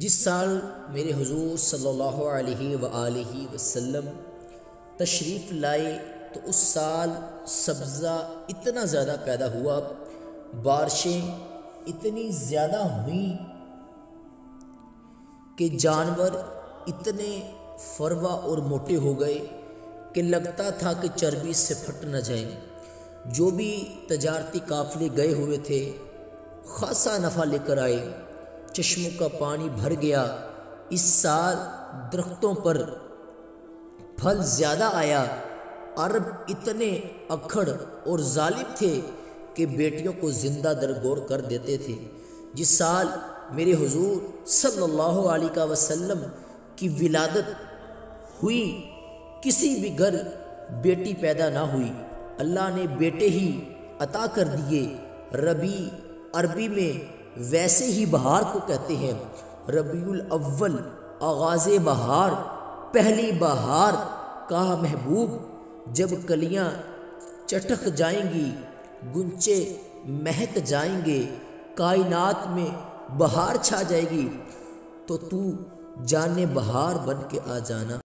جس سال میرے حضور صلی اللہ علیہ وآلہ وسلم تشریف لائے تو اس سال سبزہ اتنا زیادہ پیدا ہوا، بارشیں اتنی زیادہ ہوئیں کہ جانور اتنے فروا اور موٹے ہو گئے کہ لگتا تھا کہ چربی سے پھٹ نہ جائیں۔ جو بھی تجارتی قافلے گئے ہوئے تھے خاصا نفع لے کر آئے، چشموں کا پانی بھر گیا۔ اس سال درختوں پر پھل زیادہ آیا۔ عرب اتنے اکھڑ اور ظالم تھے کہ بیٹیوں کو زندہ درگور کر دیتے تھے۔ جس سال میرے حضور صلی اللہ علیہ وسلم کی ولادت ہوئی، کسی بھی گھر بیٹی پیدا نہ ہوئی، اللہ نے بیٹے ہی عطا کر دیے۔ ربیع عربی میں ویسے ہی بہار کو کہتے ہیں۔ ربیع الاول آغاز بہار، پہلی بہار کا محبوب، جب کلیاں چٹک جائیں گی، گنچے مہک جائیں گے، کائنات میں بہار چھا جائے گی، تو جانے بہار بن کے آ جانا۔